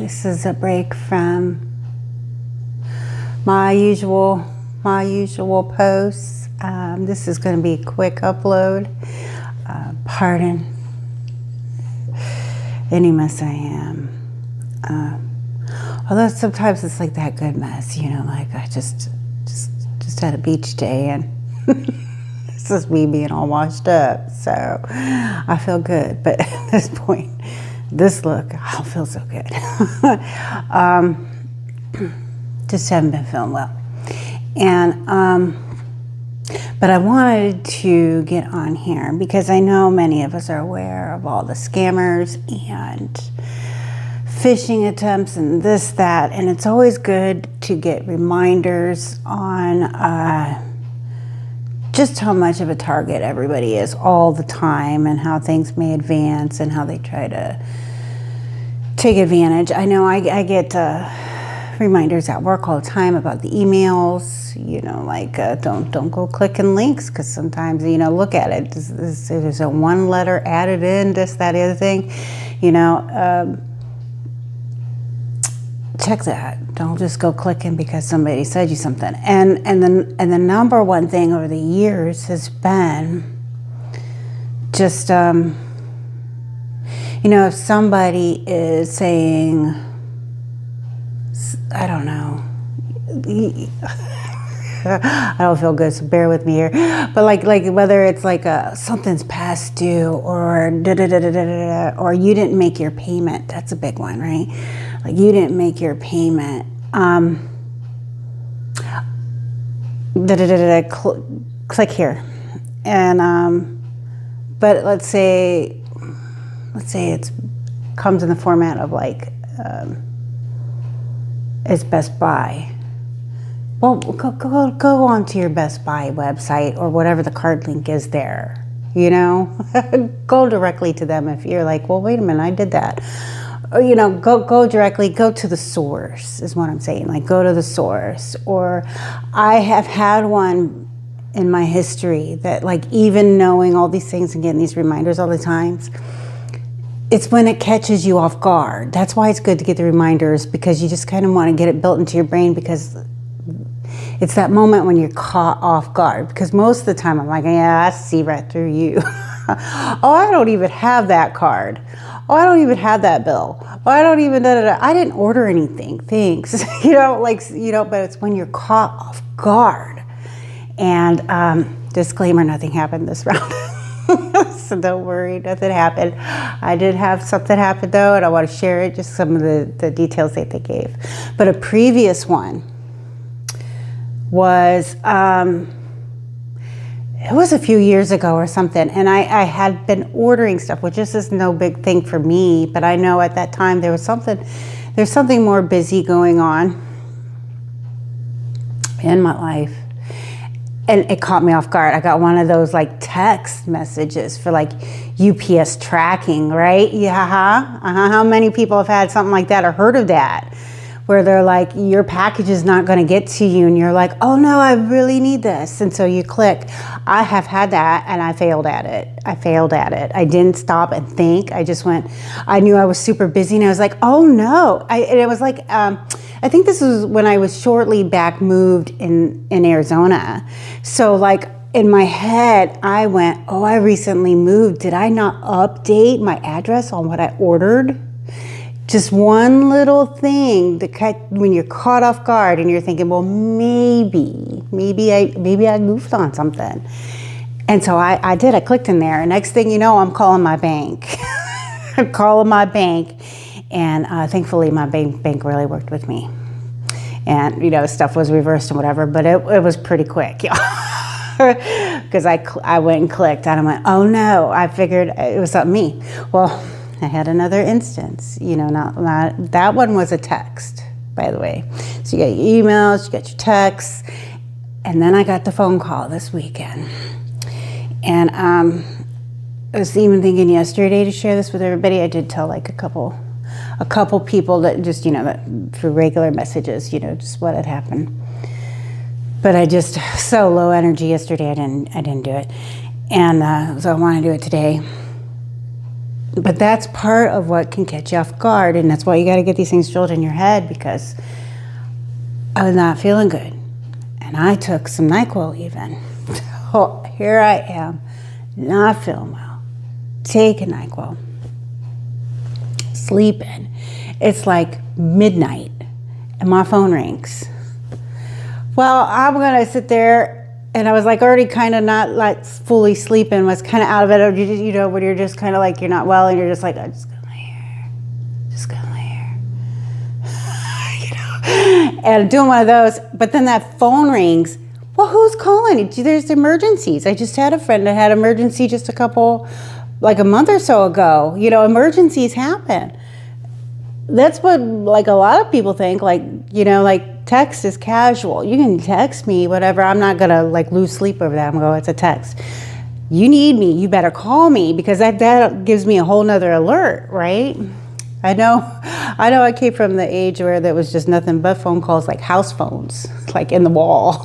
This is a break from my usual posts. This is going to be a quick upload. Pardon any mess I am. Although sometimes it's like that good mess, like I just had a beach day and this is me being all washed up. So I feel good, but at this point, this look, I don't feel so good. Just haven't been feeling well. And, but I wanted to get on here because I know many of us are aware of all the scammers and phishing attempts and this, that, and it's always good to get reminders on just how much of a target everybody is all the time and how things may advance and how they try to take advantage. I know I get reminders at work all the time about the emails, like don't go clicking links because sometimes, look at it. There's a one letter added in, this, that, other thing, check that. Don't just go clicking because somebody said you something. And the number one thing over the years has been just, if somebody is saying, I don't know, I don't feel good, so bear with me here. But like whether it's like something's past due or or you didn't make your payment. That's a big one, right? Like you didn't make your payment. Click here, and but let's say it's comes in the format of like it's Best Buy. Well, go onto your Best Buy website or whatever the card link is there. Go directly to them if you're like, well, wait a minute, I did that. Or, go directly, go to the source is what I'm saying. Like go to the source. Or I have had one in my history that like even knowing all these things and getting these reminders all the times, it's when it catches you off guard. That's why it's good to get the reminders, because you just kind of want to get it built into your brain, because it's that moment when you're caught off guard. Because most of the time I'm like, yeah, I see right through you. Oh, I don't even have that card. Oh, I don't even have that bill. Oh, I don't even, I didn't order anything, thanks. But it's when you're caught off guard. And disclaimer, nothing happened this round. So don't worry, nothing happened. I did have something happen though, and I want to share it, just some of the details that they gave. But a previous one was, it was a few years ago or something, and I had been ordering stuff, which is no big thing for me, but I know at that time there's something more busy going on in my life. And it caught me off guard. I got one of those like text messages for like UPS tracking, right? Yeah, How many people have had something like that or heard of that? Where they're like, your package is not going to get to you. And you're like, oh no, I really need this. And so you click. I have had that and I failed at it. I didn't stop and think. I just went, I knew I was super busy and I was like, oh no. And it was like, I think this was when I was shortly back moved in Arizona. So like in my head, I went, oh, I recently moved. Did I not update my address on what I ordered? Just one little thing when you're caught off guard and you're thinking, well, maybe I goofed on something. And so I did. I clicked in there. And next thing you know, I'm calling my bank. I'm calling my bank. And thankfully, my bank really worked with me. And, stuff was reversed and whatever, but it was pretty quick. Because I went and clicked and I went, oh no, I figured it was something me. Well, I had another instance, not that one was a text, by the way. So you got your emails, you got your texts, and then I got the phone call this weekend. And I was even thinking yesterday to share this with everybody. I did tell like a couple people that just, that through regular messages, just what had happened. But I just, so low energy yesterday, I didn't do it. And so I want to do it today. But that's part of what can catch you off guard, and that's why you got to get these things drilled in your head, because I was not feeling good. And I took some NyQuil even. So here I am, not feeling well, taking NyQuil, sleeping. It's like midnight, and my phone rings. Well, I'm going to sit there, and I was like already kind of not like fully sleeping, was kind of out of it. You know, when you're just kind of like you're not well, and you're just like, I'm just going to lay here. Just going to lay here. You know, and doing one of those. But then that phone rings. Well, who's calling? There's emergencies. I just had a friend that had emergency just like a month or so ago. You know, emergencies happen. That's what like a lot of people think, like, you know, like text is casual. You can text me, whatever. I'm not going to like lose sleep over that. I'm going, it's a text. You need me. You better call me, because that gives me a whole nother alert, right? I know I came from the age where there was just nothing but phone calls, like house phones, like in the wall.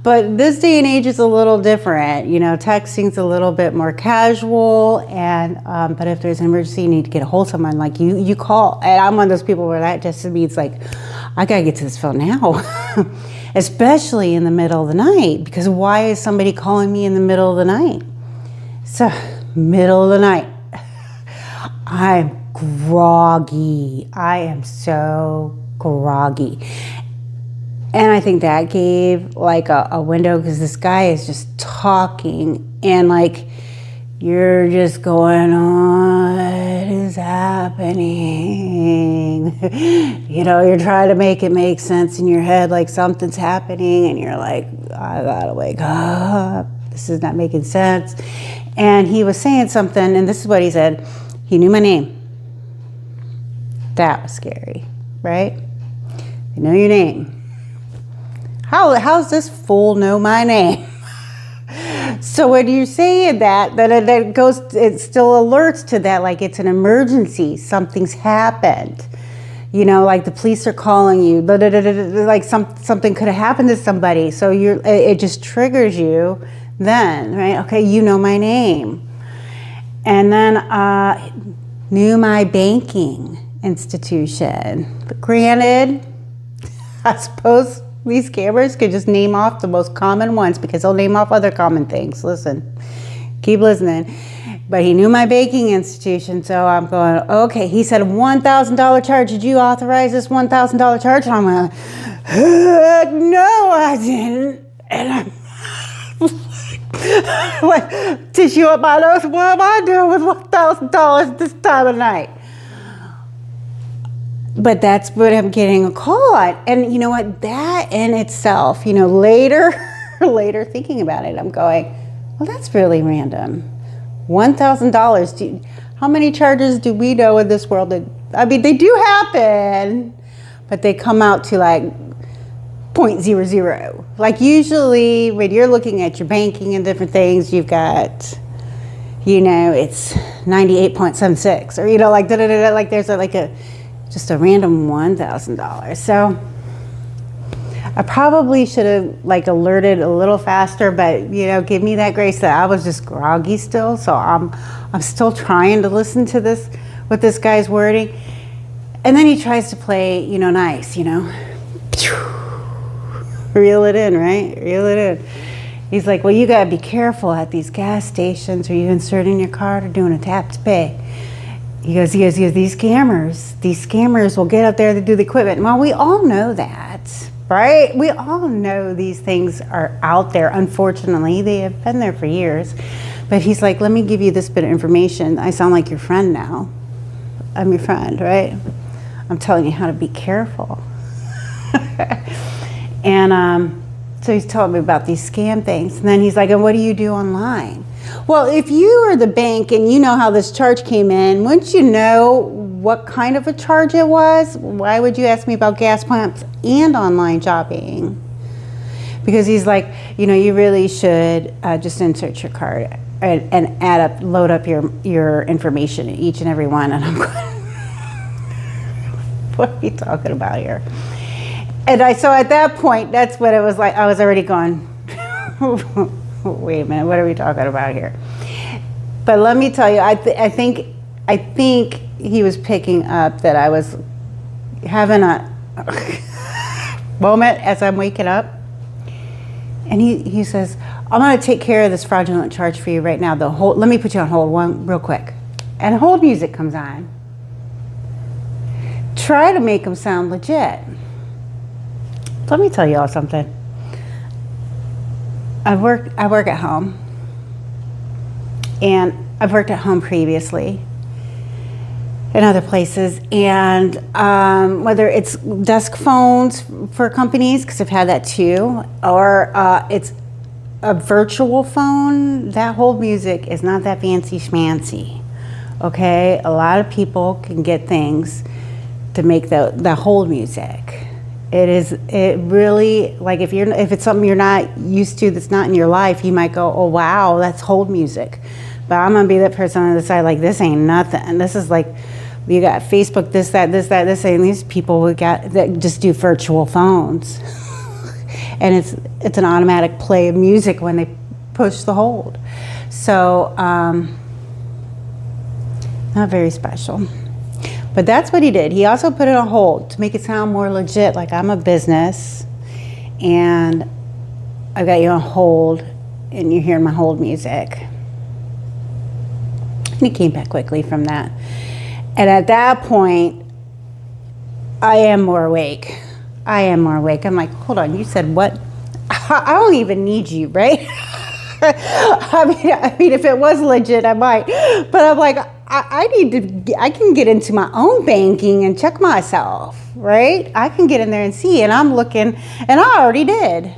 But this day and age is a little different. You know, texting's a little bit more casual, and but if there's an emergency, you need to get a hold of someone, like you call. And I'm one of those people where that just means like, I gotta get to this phone now, especially in the middle of the night, because why is somebody calling me in the middle of the night? So, middle of the night, I'm groggy. I am so groggy. And I think that gave like a window, because this guy is just talking, and like you're just going, oh, what is happening? You know, you're trying to make it make sense in your head, like something's happening, and you're like, I gotta wake up. This is not making sense. And he was saying something, and this is what he said. He knew my name. That was scary, right? They know your name. How's this fool know my name? So when you're saying that it goes, it still alerts to that, like it's an emergency, something's happened. You know, like the police are calling you, like something could have happened to somebody. So it just triggers you then, right? Okay, you know my name. And then knew my banking institution. But granted, I suppose these scammers could just name off the most common ones, because they'll name off other common things. Listen, keep listening. But he knew my banking institution, so I'm going, okay. He said $1,000 charge. Did you authorize this $1,000 charge? And I'm going, no, I didn't. And I'm like, tissue up my nose. What am I doing with $1,000 this time of night? But that's what I'm getting a call on. And you know what? That in itself, you know, later thinking about it, I'm going, well, that's really random. $1,000. How many charges do we know in this world? I mean, they do happen, but they come out to like 0.00. Like usually when you're looking at your banking and different things, you've got, you know, it's 98.76, or, you know, like like there's just a random $1,000. So I probably should have like alerted a little faster, but you know, give me that grace that I was just groggy still. So I'm still trying to listen to this, what this guy's wording. And then he tries to play, you know, nice, you know, reel it in, right? Reel it in. He's like, well, you gotta be careful at these gas stations. Are you inserting your card or doing a tap to pay? He goes, these scammers will get up there to do the equipment. Well, we all know that, right? We all know these things are out there. Unfortunately, they have been there for years. But he's like, let me give you this bit of information. I sound like your friend now. I'm your friend, right? I'm telling you how to be careful. And so he's telling me about these scam things. And then he's like, and what do you do online? Well, if you are the bank and you know how this charge came in, wouldn't you know what kind of a charge it was? Why would you ask me about gas pumps and online shopping? Because he's like, you know, you really should just insert your card and load up your information in each and every one. And I'm going, what are you talking about here? And so at that point, that's what it was like. I was already going, wait a minute, what are we talking about here? But let me tell you, I think I think he was picking up that I was having a moment as I'm waking up. And he says, I'm going to take care of this fraudulent charge for you right now. Let me put you on hold real quick. And hold music comes on. Try to make them sound legit. Let me tell you all something. I work at home. And I've worked at home previously in other places. And whether it's desk phones for companies, because I've had that too, or it's a virtual phone, that hold music is not that fancy schmancy. Okay? A lot of people can get things to make the hold music. It really, like if it's something you're not used to, that's not in your life, you might go, oh wow, that's hold music. But I'm gonna be that person on the side, like, this ain't nothing. This is like, you got Facebook, this, and these people that just do virtual phones. And it's an automatic play of music when they push the hold. So, not very special. But that's what he did. He also put it on hold to make it sound more legit, like I'm a business and I've got you on hold and you're hearing my hold music. And he came back quickly from that. And at that point, I am more awake. I'm like, hold on, you said what? I don't even need you, right? I mean, if it was legit, I might. But I'm like, I can get into my own banking and check myself, right? I can get in there and see, and I'm looking, and I already did.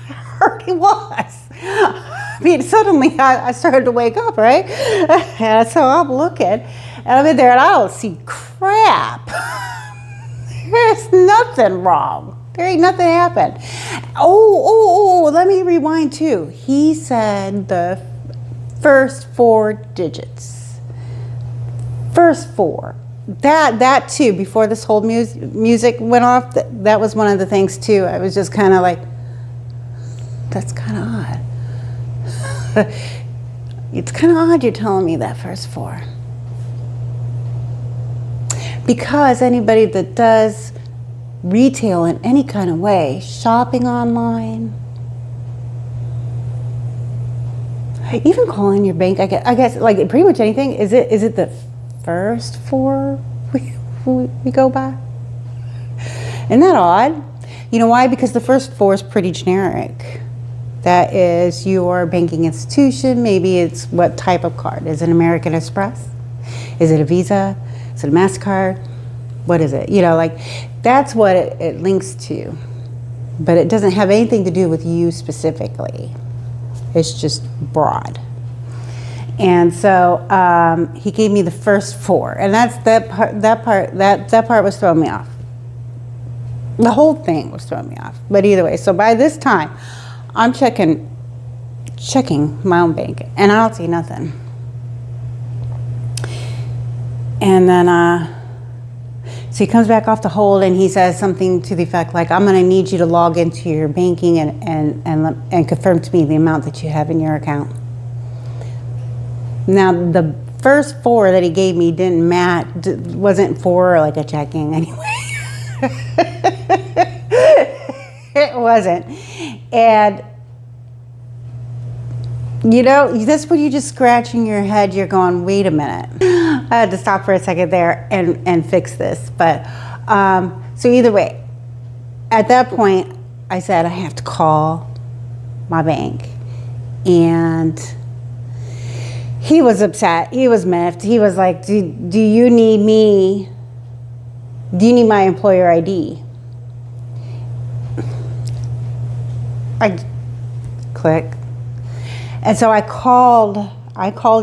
I already was. I mean, suddenly I started to wake up, right? And so I'm looking, and I'm in there, and I don't see crap. There's nothing wrong. There ain't nothing happened. Oh, let me rewind too. He said the first 4 digits. First 4. That too, before this whole music went off, that was one of the things too. I was just kind of like, that's kind of odd. It's kind of odd you're telling me that first 4. Because anybody that does retail in any kind of way, shopping online, even calling your bank, I guess like pretty much anything, is it the first 4 we go by? Isn't that odd? You know why? Because the first 4 is pretty generic. That is your banking institution. Maybe it's what type of card. Is it American Express? Is it a Visa? Is it a MasterCard? What is it? You know, like that's what it links to. But it doesn't have anything to do with you specifically. It's just broad. And so he gave me the first 4, and that part was throwing me off. The whole thing was throwing me off. But either way, so by this time, I'm checking my own bank, and I don't see nothing. And then so he comes back off the hold, and he says something to the effect like, "I'm going to need you to log into your banking and confirm to me the amount that you have in your account." Now, the first 4 that he gave me wasn't for like a checking anyway. It wasn't. And, you know, that's when you're just scratching your head. You're going, wait a minute. I had to stop for a second there and fix this. But, so either way, at that point, I said, I have to call my bank. And he was upset. He was miffed. He was like, do you need me? Do you need my employer ID? I click. And so I called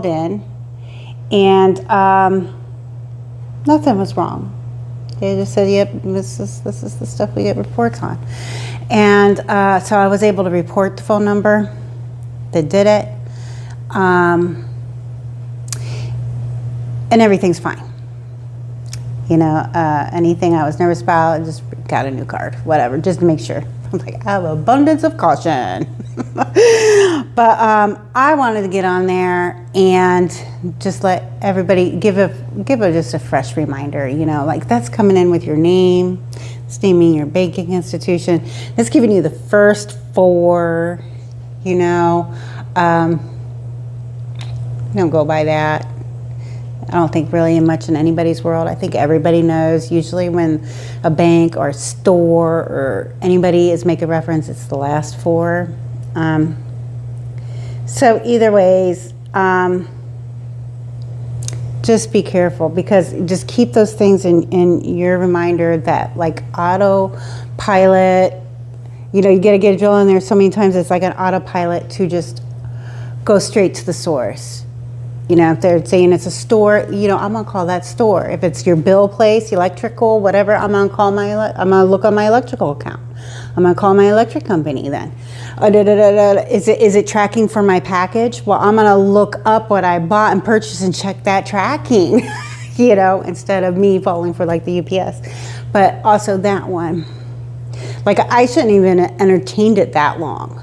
in, and nothing was wrong. They just said, yep, this is the stuff we get reports on. And so I was able to report the phone number that did it. And everything's fine. You know, anything I was nervous about, I just got a new card, whatever, just to make sure. I'm like, I have abundance of caution. But I wanted to get on there and just let everybody give just a fresh reminder, you know, like that's coming in with your name, it's naming your banking institution. It's giving you the first four, you know. Don't go by that. I don't think really much in anybody's world. I think everybody knows usually when a bank or a store or anybody is making reference, it's the last four. So either ways, just be careful, because just keep those things in your reminder that like autopilot, you know, you got to get a drill in there so many times. It's like an autopilot to just go straight to the source. You know, if they're saying it's a store, you know, I'm gonna call that store. If it's your bill place, electrical, whatever, I'm gonna look on my electrical account. I'm gonna call my electric company then. Is it tracking for my package? Well, I'm gonna look up what I bought and purchased and check that tracking, you know, instead of me falling for like the UPS. But also that one, like I shouldn't even entertained it that long.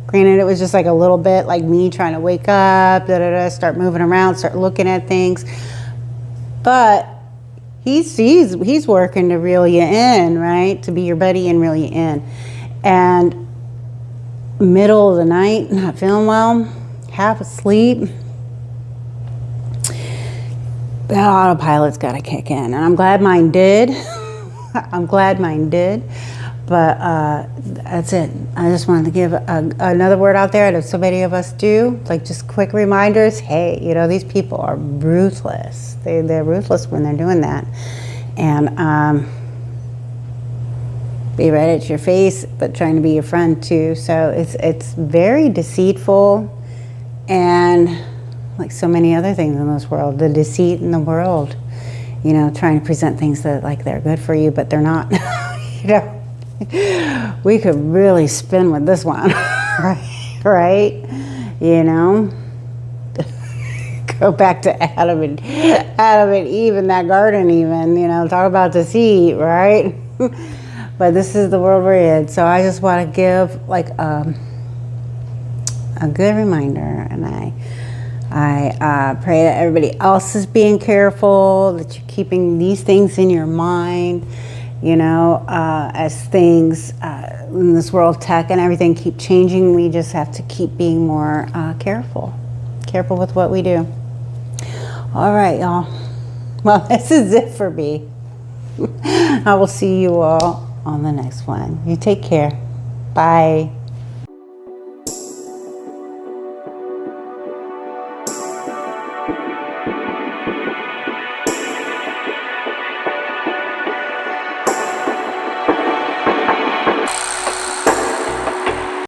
Granted, it was just like a little bit like me trying to wake up, start moving around, start looking at things. But he's working to reel you in, right? To be your buddy and reel you in. And middle of the night, not feeling well, half asleep, that autopilot's got to kick in. And I'm glad mine did. I'm glad mine did. But that's it. I just wanted to give another word out there that so many of us do, like just quick reminders. Hey, you know, these people are ruthless. They're ruthless when they're doing that. And be right at your face, but trying to be your friend too. So it's very deceitful, and like so many other things in this world, the deceit in the world, you know, trying to present things that like they're good for you, but they're not, you know. We could really spin with this one, right? You know, go back to Adam and Eve in that garden, even, you know, talk about deceit, right? But this is the world we're in. So I just want to give like a good reminder, and I pray that everybody else is being careful, that you're keeping these things in your mind. You know, as things in this world, tech and everything keep changing, we just have to keep being more careful with what we do. All right, y'all. Well, this is it for me. I will see you all on the next one. You take care. Bye.